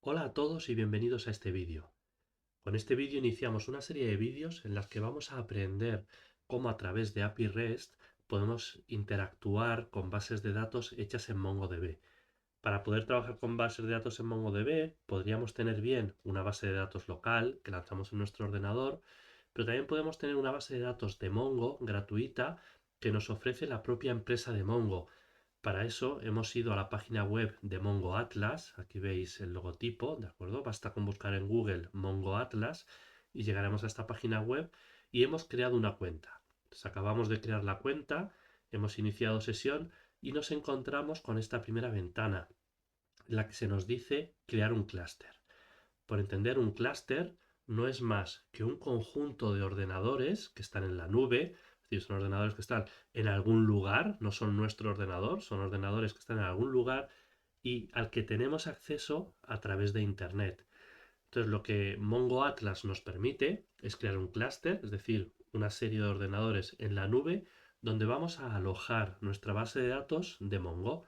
Hola a todos y bienvenidos a este vídeo. Con este vídeo iniciamos una serie de vídeos en las que vamos a aprender cómo a través de API REST podemos interactuar con bases de datos hechas en MongoDB. Para poder trabajar con bases de datos en MongoDB podríamos tener bien una base de datos local que lanzamos en nuestro ordenador, pero también podemos tener una base de datos de Mongo gratuita que nos ofrece la propia empresa de Mongo. Para eso hemos ido a la página web de Mongo Atlas, aquí veis el logotipo, ¿de acuerdo? Basta con buscar en Google Mongo Atlas y llegaremos a esta página web y hemos creado una cuenta. Entonces acabamos de crear la cuenta, hemos iniciado sesión y nos encontramos con esta primera ventana en la que se nos dice crear un clúster. Por entender, un clúster no es más que un conjunto de ordenadores que están en la nube, es decir, son ordenadores que están en algún lugar, no son nuestro ordenador, son ordenadores que están en algún lugar y al que tenemos acceso a través de Internet. Entonces, lo que Mongo Atlas nos permite es crear un clúster, es decir, una serie de ordenadores en la nube donde vamos a alojar nuestra base de datos de Mongo.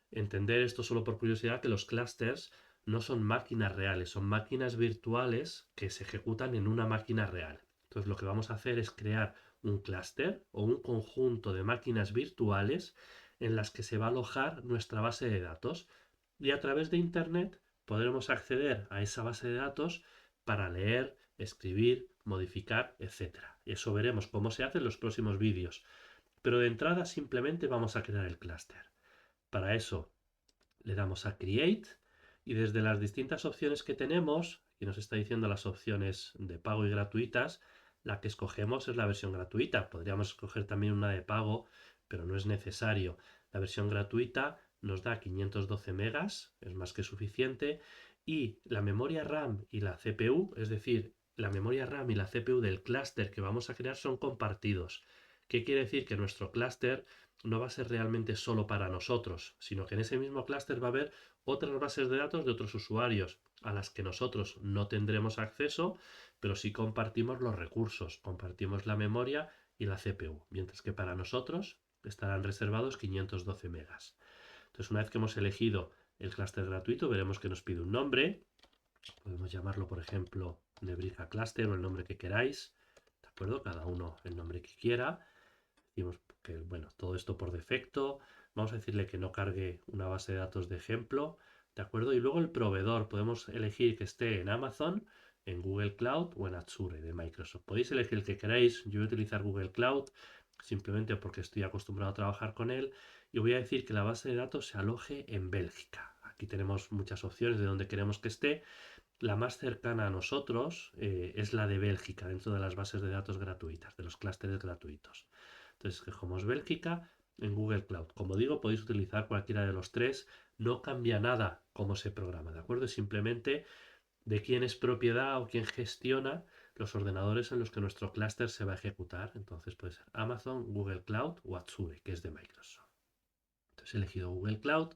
Entender esto solo por curiosidad que los clusters no son máquinas reales, son máquinas virtuales que se ejecutan en una máquina real. Entonces lo que vamos a hacer es crear un clúster o un conjunto de máquinas virtuales en las que se va a alojar nuestra base de datos y a través de Internet podremos acceder a esa base de datos para leer, escribir, modificar, etcétera. Eso veremos cómo se hace en los próximos vídeos. Pero de entrada simplemente vamos a crear el clúster. Para eso le damos a Create y desde las distintas opciones que tenemos, y nos está diciendo las opciones de pago y gratuitas, la que escogemos es la versión gratuita. Podríamos escoger también una de pago, pero no es necesario. La versión gratuita nos da 512 megas, es más que suficiente, y la memoria RAM y la CPU, es decir, la memoria RAM y la CPU del clúster que vamos a crear son compartidos. ¿Qué quiere decir? Que nuestro clúster no va a ser realmente solo para nosotros, sino que en ese mismo clúster va a haber otras bases de datos de otros usuarios a las que nosotros no tendremos acceso, pero sí compartimos los recursos, compartimos la memoria y la CPU, mientras que para nosotros estarán reservados 512 megas. Entonces, una vez que hemos elegido el clúster gratuito, veremos que nos pide un nombre. Podemos llamarlo, por ejemplo, Nebrija Cluster o el nombre que queráis. ¿De acuerdo? Cada uno el nombre que quiera. Decimos que, bueno, todo esto por defecto. Vamos a decirle que no cargue una base de datos de ejemplo, ¿de acuerdo? Y luego el proveedor, podemos elegir que esté en Amazon, en Google Cloud o en Azure de Microsoft. Podéis elegir el que queráis. Yo voy a utilizar Google Cloud simplemente porque estoy acostumbrado a trabajar con él y voy a decir que la base de datos se aloje en Bélgica. Aquí tenemos muchas opciones de donde queremos que esté. La más cercana a nosotros es la de Bélgica, dentro de las bases de datos gratuitas, de los clústeres gratuitos. Entonces, escogemos Bélgica en Google Cloud. Como digo, podéis utilizar cualquiera de los tres. No cambia nada cómo se programa, ¿de acuerdo? Es simplemente de quién es propiedad o quién gestiona los ordenadores en los que nuestro clúster se va a ejecutar. Entonces puede ser Amazon, Google Cloud o Azure, que es de Microsoft. Entonces he elegido Google Cloud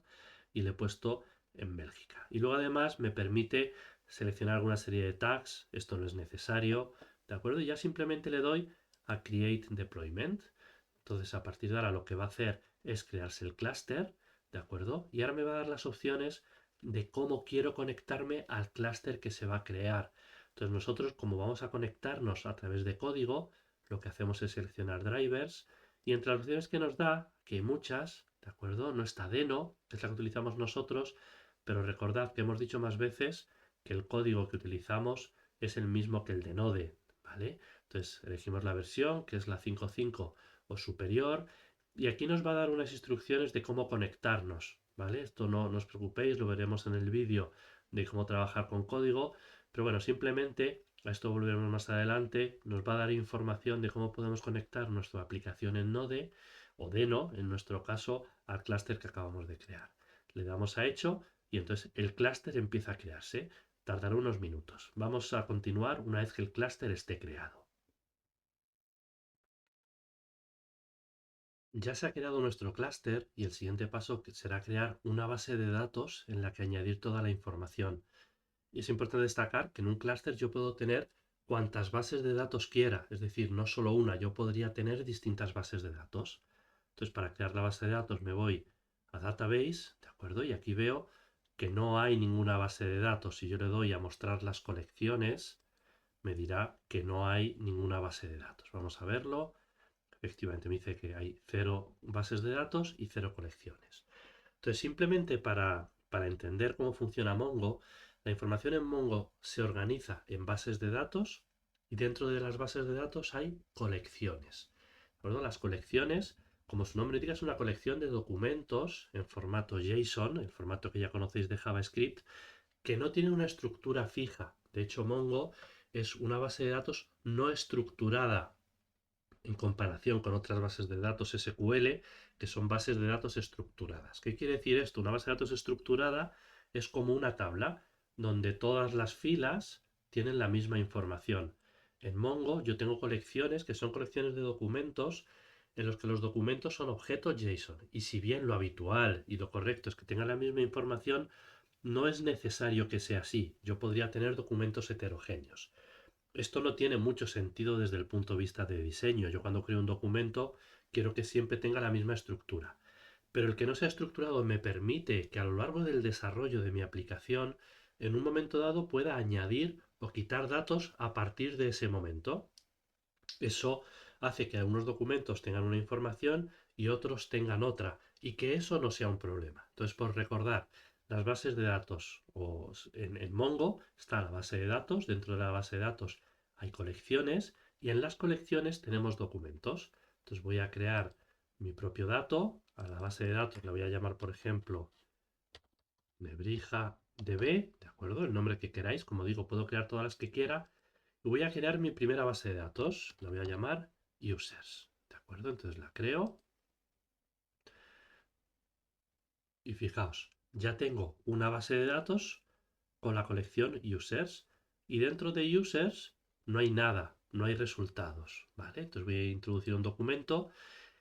y le he puesto en Bélgica. Y luego además me permite seleccionar alguna serie de tags. Esto no es necesario, ¿de acuerdo? Y ya simplemente le doy a Create Deployment. Entonces a partir de ahora lo que va a hacer es crearse el clúster, ¿de acuerdo? Y ahora me va a dar las opciones de cómo quiero conectarme al clúster que se va a crear. Entonces nosotros, como vamos a conectarnos a través de código, lo que hacemos es seleccionar drivers y entre las opciones que nos da, que hay muchas, ¿de acuerdo? No está Deno, que es la que utilizamos nosotros, pero recordad que hemos dicho más veces que el código que utilizamos es el mismo que el de Node, ¿vale? Entonces elegimos la versión, que es la 5.5 o superior, y aquí nos va a dar unas instrucciones de cómo conectarnos, ¿vale? Esto no os preocupéis, lo veremos en el vídeo de cómo trabajar con código, pero bueno, simplemente a esto volveremos más adelante, nos va a dar información de cómo podemos conectar nuestra aplicación en Node o Deno, en nuestro caso, al clúster que acabamos de crear. Le damos a hecho y entonces el clúster empieza a crearse. Tardará unos minutos. Vamos a continuar una vez que el clúster esté creado. Ya se ha creado nuestro clúster y el siguiente paso será crear una base de datos en la que añadir toda la información. Y es importante destacar que en un clúster yo puedo tener cuantas bases de datos quiera, es decir, no solo una, yo podría tener distintas bases de datos. Entonces, para crear la base de datos me voy a Database, ¿de acuerdo? Y aquí veo que no hay ninguna base de datos. Si yo le doy a mostrar las colecciones, me dirá que no hay ninguna base de datos. Vamos a verlo. Efectivamente me dice que hay 0 bases de datos y 0 colecciones. Entonces, simplemente para entender cómo funciona Mongo, la información en Mongo se organiza en bases de datos y dentro de las bases de datos hay colecciones. ¿De acuerdo? Las colecciones, como su nombre indica, es una colección de documentos en formato JSON, el formato que ya conocéis de JavaScript, que no tiene una estructura fija. De hecho, Mongo es una base de datos no estructurada en comparación con otras bases de datos SQL, que son bases de datos estructuradas. ¿Qué quiere decir esto? Una base de datos estructurada es como una tabla donde todas las filas tienen la misma información. En Mongo yo tengo colecciones que son colecciones de documentos en los que los documentos son objetos JSON. Y si bien lo habitual y lo correcto es que tengan la misma información, no es necesario que sea así. Yo podría tener documentos heterogéneos. Esto no tiene mucho sentido desde el punto de vista de diseño. Yo cuando creo un documento quiero que siempre tenga la misma estructura. Pero el que no sea estructurado me permite que a lo largo del desarrollo de mi aplicación, en un momento dado pueda añadir o quitar datos a partir de ese momento. Eso hace que algunos documentos tengan una información y otros tengan otra, y que eso no sea un problema. Entonces, por recordar, las bases de datos, en Mongo está la base de datos, dentro de la base de datos hay colecciones, y en las colecciones tenemos documentos. Entonces voy a crear mi propio dato, a la base de datos la voy a llamar, por ejemplo, NebrijaDB, ¿de acuerdo? El nombre que queráis, como digo, puedo crear todas las que quiera, y voy a crear mi primera base de datos, la voy a llamar users, ¿de acuerdo? Entonces la creo y fijaos, ya tengo una base de datos con la colección users y dentro de users no hay nada, no hay resultados, ¿vale? Entonces voy a introducir un documento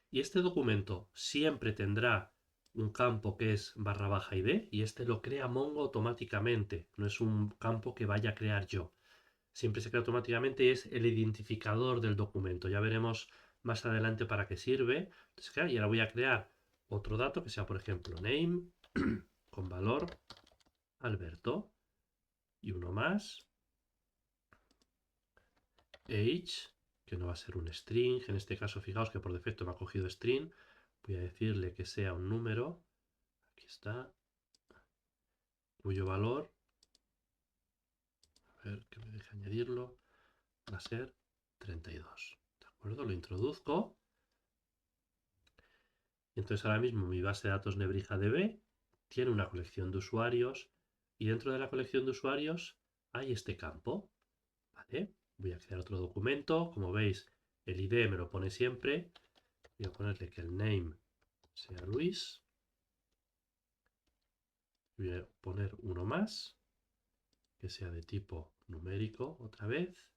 y este documento siempre tendrá un campo que es /id y este lo crea Mongo automáticamente, no es un campo que vaya a crear yo. Siempre se crea automáticamente y es el identificador del documento. Ya veremos más adelante para qué sirve. Entonces, y ahora voy a crear otro dato que sea, por ejemplo, name con valor Alberto y uno más, age, que no va a ser un string. En este caso, fijaos que por defecto me ha cogido string. Voy a decirle que sea un número. Aquí está. Cuyo valor, a ver que me deje añadirlo, va a ser 32. ¿De acuerdo? Lo introduzco. Entonces ahora mismo mi base de datos NebrijaDB tiene una colección de usuarios y dentro de la colección de usuarios hay este campo. ¿Vale? Voy a crear otro documento. Como veis, el ID me lo pone siempre. Voy a ponerle que el name sea Luis. Voy a poner uno más, que sea de tipo numérico otra vez.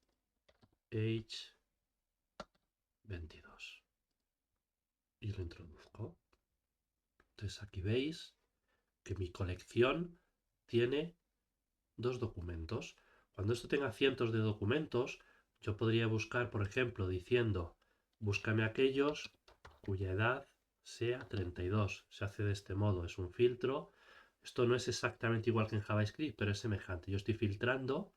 Age 22. Y lo introduzco. Entonces aquí veis que mi colección tiene dos documentos. Cuando esto tenga cientos de documentos, yo podría buscar, por ejemplo, diciendo, búscame aquellos cuya edad sea 32. Se hace de este modo, es un filtro. Esto no es exactamente igual que en JavaScript, pero es semejante. Yo estoy filtrando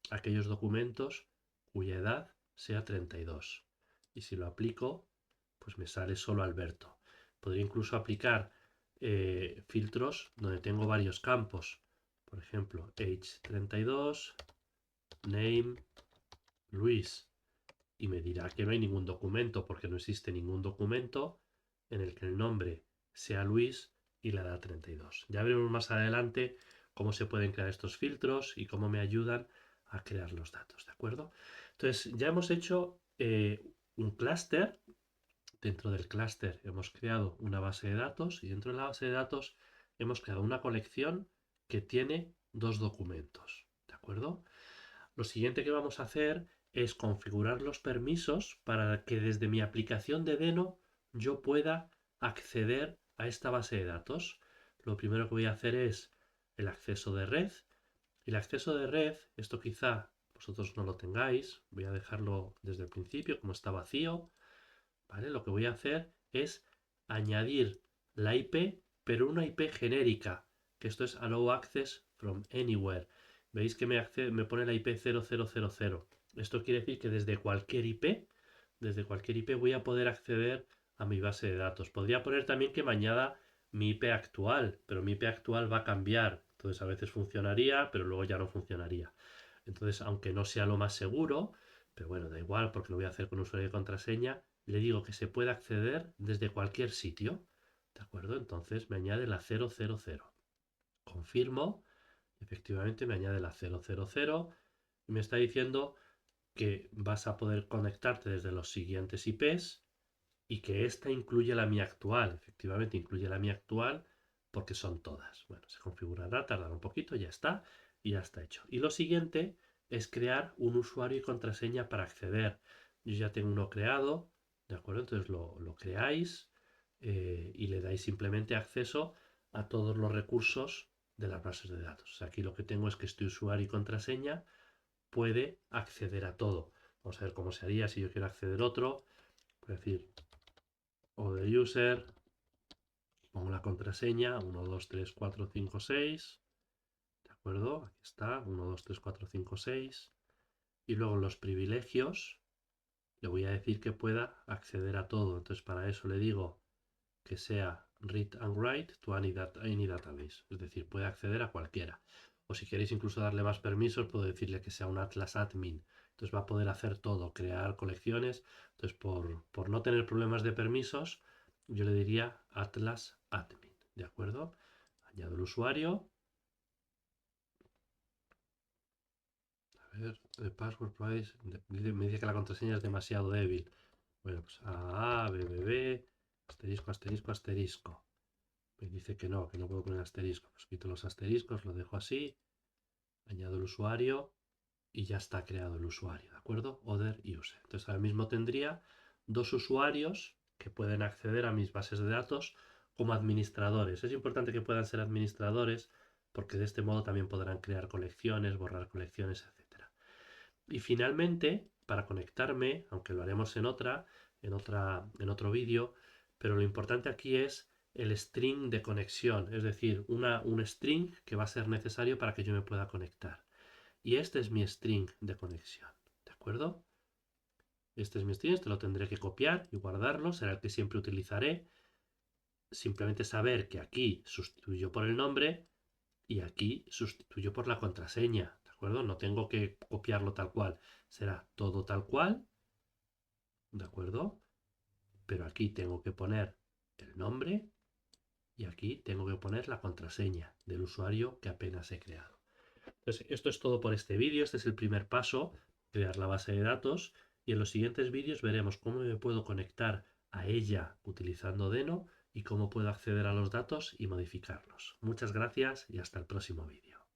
aquellos documentos cuya edad sea 32. Y si lo aplico, pues me sale solo Alberto. Podría incluso aplicar filtros donde tengo varios campos. Por ejemplo, age 32, name, Luis. Y me dirá que no hay ningún documento porque no existe ningún documento en el que el nombre sea Luis y la edad 32. Ya veremos más adelante cómo se pueden crear estos filtros y cómo me ayudan a crear los datos, ¿de acuerdo? Entonces, ya hemos hecho un clúster. Dentro del clúster hemos creado una base de datos y dentro de la base de datos hemos creado una colección que tiene dos documentos, ¿de acuerdo? Lo siguiente que vamos a hacer es configurar los permisos para que desde mi aplicación de Deno yo pueda acceder a esta base de datos. Lo primero que voy a hacer es el acceso de red. El acceso de red, esto quizá vosotros no lo tengáis, voy a dejarlo desde el principio como está vacío. ¿Vale? Lo que voy a hacer es añadir la IP, pero una IP genérica, que esto es Allow Access from Anywhere. Veis que me pone la IP 0000. Esto quiere decir que desde cualquier IP voy a poder acceder a mi base de datos. Podría poner también que me añada mi IP actual, pero mi IP actual va a cambiar. Entonces a veces funcionaría, pero luego ya no funcionaría. Entonces, aunque no sea lo más seguro, pero bueno, da igual porque lo voy a hacer con usuario y contraseña, le digo que se puede acceder desde cualquier sitio. ¿De acuerdo? Entonces me añade la 000. Confirmo, efectivamente me añade la 000 y me está diciendo que vas a poder conectarte desde los siguientes IPs y que esta incluye la mía actual. Efectivamente incluye la mía actual porque son todas. Bueno, se configurará, tardará un poquito, ya está y ya está hecho. Y lo siguiente es crear un usuario y contraseña para acceder. Yo ya tengo uno creado, ¿de acuerdo? Entonces lo creáis y le dais simplemente acceso a todos los recursos de las bases de datos. O sea, aquí lo que tengo es que este usuario y contraseña puede acceder a todo. Vamos a ver cómo se haría si yo quiero acceder a otro. Voy a decir o de user, pongo la contraseña 1, 2, 3, 4, 5, 6. ¿De acuerdo? Aquí está, 1, 2, 3, 4, 5, 6. Y luego los privilegios le voy a decir que pueda acceder a todo. Entonces para eso le digo que sea read and write to any database. Es decir, puede acceder a cualquiera. O si queréis incluso darle más permisos, puedo decirle que sea un Atlas Admin. Entonces va a poder hacer todo, crear colecciones. Entonces por no tener problemas de permisos, yo le diría Atlas Admin. ¿De acuerdo? Añado el usuario. A ver, el password price. Me dice que la contraseña es demasiado débil. Bueno, pues A, B, B, B, asterisco, asterisco, asterisco. Me dice que no puedo poner asterisco. Pues quito los asteriscos, lo dejo así, añado el usuario y ya está creado el usuario, ¿de acuerdo? Other user. Entonces ahora mismo tendría dos usuarios que pueden acceder a mis bases de datos como administradores. Es importante que puedan ser administradores porque de este modo también podrán crear colecciones, borrar colecciones, etc. Y finalmente, para conectarme, aunque lo haremos en otro vídeo, pero lo importante aquí es el string de conexión, es decir, un string que va a ser necesario para que yo me pueda conectar. Y este es mi string de conexión, ¿de acuerdo? Este es mi string, este lo tendré que copiar y guardarlo, será el que siempre utilizaré. Simplemente saber que aquí sustituyo por el nombre y aquí sustituyo por la contraseña, ¿de acuerdo? No tengo que copiarlo tal cual, será todo tal cual, ¿de acuerdo? Pero aquí tengo que poner el nombre y aquí tengo que poner la contraseña del usuario que apenas he creado. Entonces, esto es todo por este vídeo, este es el primer paso, crear la base de datos y en los siguientes vídeos veremos cómo me puedo conectar a ella utilizando Deno y cómo puedo acceder a los datos y modificarlos. Muchas gracias y hasta el próximo vídeo.